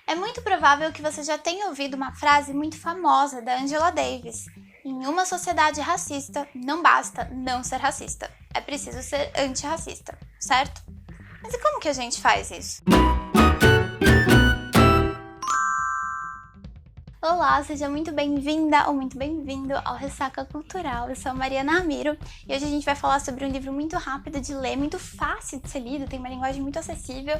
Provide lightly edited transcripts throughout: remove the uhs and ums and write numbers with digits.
É muito provável que você já tenha ouvido uma frase muito famosa da Angela Davis. Em uma sociedade racista, não basta não ser racista. É preciso ser antirracista, certo? Mas e como que a gente faz isso? Olá, seja muito bem-vinda ou muito bem-vindo ao Ressaca Cultural. Eu sou a Mariana Ramiro e hoje a gente vai falar sobre um livro muito rápido de ler, muito fácil de ser lido, tem uma linguagem muito acessível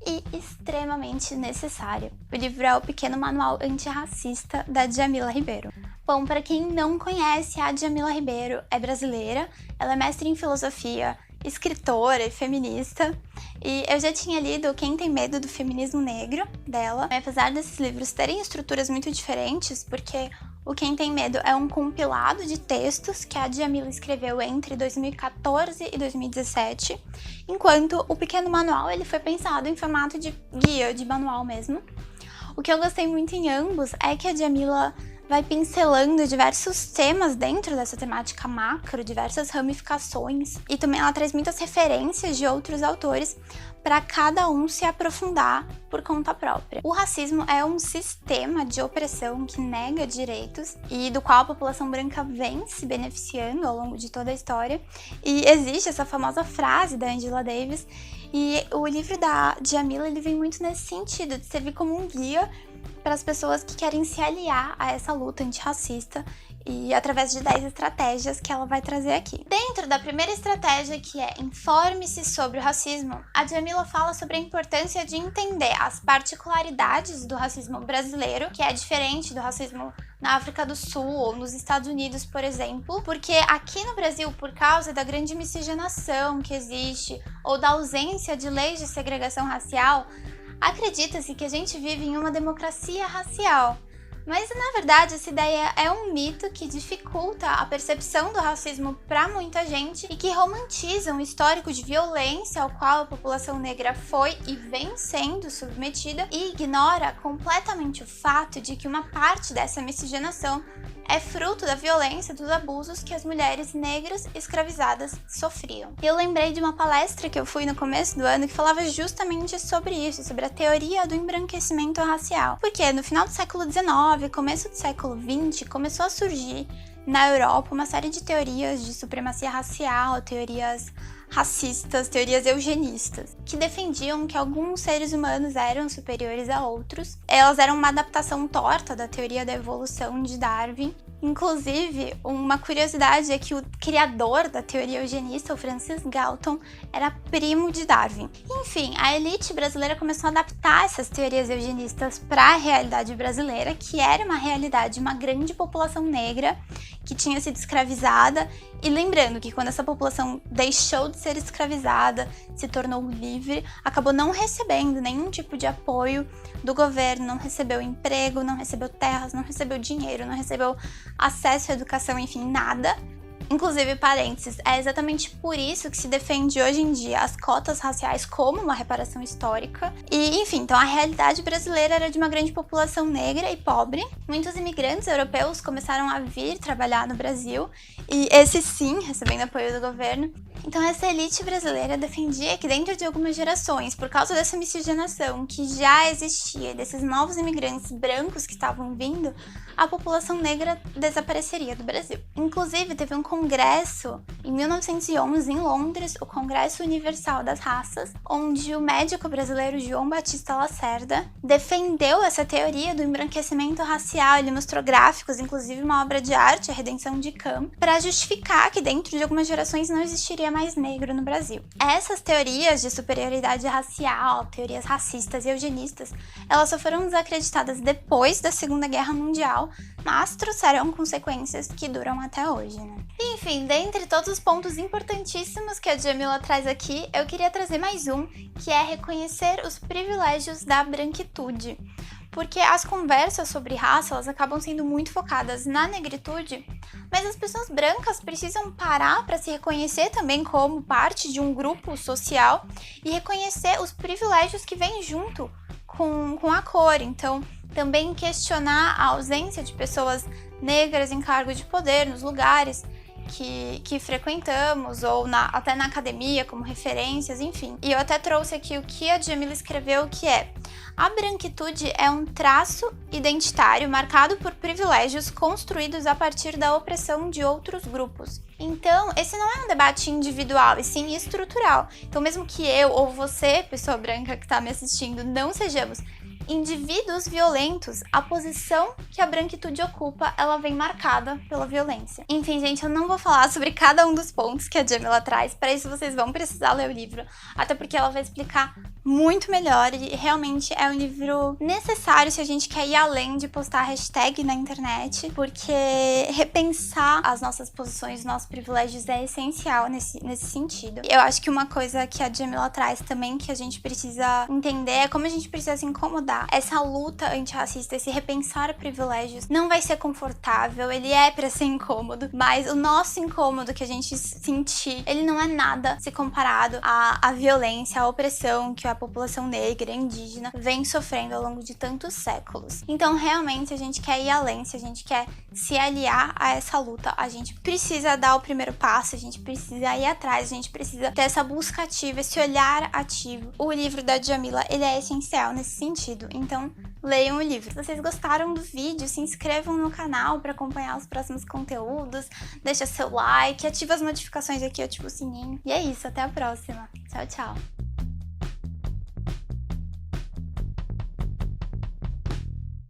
e extremamente necessário. O livro é O Pequeno Manual Antirracista, da Djamila Ribeiro. Bom, para quem não conhece, a Djamila Ribeiro é brasileira, ela é mestre em filosofia, escritora e feminista, e eu já tinha lido Quem Tem Medo do Feminismo Negro, dela. Apesar desses livros terem estruturas muito diferentes, porque o Quem Tem Medo é um compilado de textos que a Djamila escreveu entre 2014 e 2017, enquanto o Pequeno Manual ele foi pensado em formato de guia, de manual mesmo. O que eu gostei muito em ambos é que a Djamila vai pincelando diversos temas dentro dessa temática macro, diversas ramificações, e também ela traz muitas referências de outros autores para cada um se aprofundar por conta própria. O racismo é um sistema de opressão que nega direitos e do qual a população branca vem se beneficiando ao longo de toda a história, e existe essa famosa frase da Angela Davis, e o livro da Djamila ele vem muito nesse sentido, de servir como um guia para as pessoas que querem se aliar a essa luta antirracista e através de 10 estratégias que ela vai trazer aqui. Dentro da primeira estratégia, que é informe-se sobre o racismo, a Djamila fala sobre a importância de entender as particularidades do racismo brasileiro, que é diferente do racismo na África do Sul ou nos Estados Unidos, por exemplo, porque aqui no Brasil, por causa da grande miscigenação que existe ou da ausência de leis de segregação racial, acredita-se que a gente vive em uma democracia racial, mas na verdade essa ideia é um mito que dificulta a percepção do racismo para muita gente e que romantiza um histórico de violência ao qual a população negra foi e vem sendo submetida e ignora completamente o fato de que uma parte dessa miscigenação é fruto da violência, dos abusos que as mulheres negras escravizadas sofriam. Eu lembrei de uma palestra que eu fui no começo do ano que falava justamente sobre isso, sobre a teoria do embranquecimento racial. Porque no final do século XIX, começo do século XX, começou a surgir na Europa uma série de teorias de supremacia racial, teorias racistas, teorias eugenistas, que defendiam que alguns seres humanos eram superiores a outros. Elas eram uma adaptação torta da teoria da evolução de Darwin. Inclusive, uma curiosidade é que o criador da teoria eugenista, o Francis Galton, era primo de Darwin. Enfim, a elite brasileira começou a adaptar essas teorias eugenistas para a realidade brasileira, que era uma realidade de uma grande população negra que tinha sido escravizada. E lembrando que quando essa população deixou de ser escravizada, se tornou livre, acabou não recebendo nenhum tipo de apoio do governo, não recebeu emprego, não recebeu terras, não recebeu dinheiro, não recebeu acesso à educação, enfim, nada. Inclusive, parênteses, é exatamente por isso que se defende hoje em dia as cotas raciais como uma reparação histórica. E, enfim, então a realidade brasileira era de uma grande população negra e pobre. Muitos imigrantes europeus começaram a vir trabalhar no Brasil, e esses sim, recebendo apoio do governo. Então essa elite brasileira defendia que dentro de algumas gerações, por causa dessa miscigenação que já existia, desses novos imigrantes brancos que estavam vindo, a população negra desapareceria do Brasil. Inclusive, teve um congresso em 1911 em Londres, o Congresso Universal das Raças, onde o médico brasileiro João Batista Lacerda defendeu essa teoria do embranquecimento racial. Ele mostrou gráficos, inclusive uma obra de arte, A Redenção de Cam, para justificar que dentro de algumas gerações não existiria mais negro no Brasil. Essas teorias de superioridade racial, teorias racistas e eugenistas, elas só foram desacreditadas depois da Segunda Guerra Mundial, mas trouxeram consequências que duram até hoje, né? Enfim, dentre todos os pontos importantíssimos que a Djamila traz aqui, eu queria trazer mais um, que é reconhecer os privilégios da branquitude. Porque as conversas sobre raça, elas acabam sendo muito focadas na negritude, mas as pessoas brancas precisam parar para se reconhecer também como parte de um grupo social e reconhecer os privilégios que vêm junto com a cor. Então, também questionar a ausência de pessoas negras em cargo de poder nos lugares que frequentamos, ou até na academia como referências, enfim. E eu até trouxe aqui o que a Djamila escreveu, que é: A branquitude é um traço identitário marcado por privilégios construídos a partir da opressão de outros grupos. Então, esse não é um debate individual, e sim estrutural. Então, mesmo que eu ou você, pessoa branca que está me assistindo, não sejamos indivíduos violentos, a posição que a branquitude ocupa, ela vem marcada pela violência. Enfim, gente, eu não vou falar sobre cada um dos pontos que a Jamila traz, para isso vocês vão precisar ler o livro, até porque ela vai explicar muito melhor e realmente é um livro necessário se a gente quer ir além de postar hashtag na internet, porque repensar as nossas posições, nossos privilégios é essencial nesse sentido. Eu acho que uma coisa que a Jamila traz também que a gente precisa entender é como a gente precisa se incomodar. Essa luta antirracista, esse repensar privilégios não vai ser confortável, ele é pra ser incômodo, mas o nosso incômodo que a gente sentir, ele não é nada se comparado à violência, à opressão que a população negra e indígena vem sofrendo ao longo de tantos séculos. Então, realmente, se a gente quer ir além, se a gente quer se aliar a essa luta, a gente precisa dar o primeiro passo, a gente precisa ir atrás, a gente precisa ter essa busca ativa, esse olhar ativo. O livro da Jamila, ele é essencial nesse sentido, então leiam o livro. Se vocês gostaram do vídeo, se inscrevam no canal para acompanhar os próximos conteúdos, deixa seu like, ativa as notificações aqui, ativa o sininho. E é isso, até a próxima. Tchau, tchau!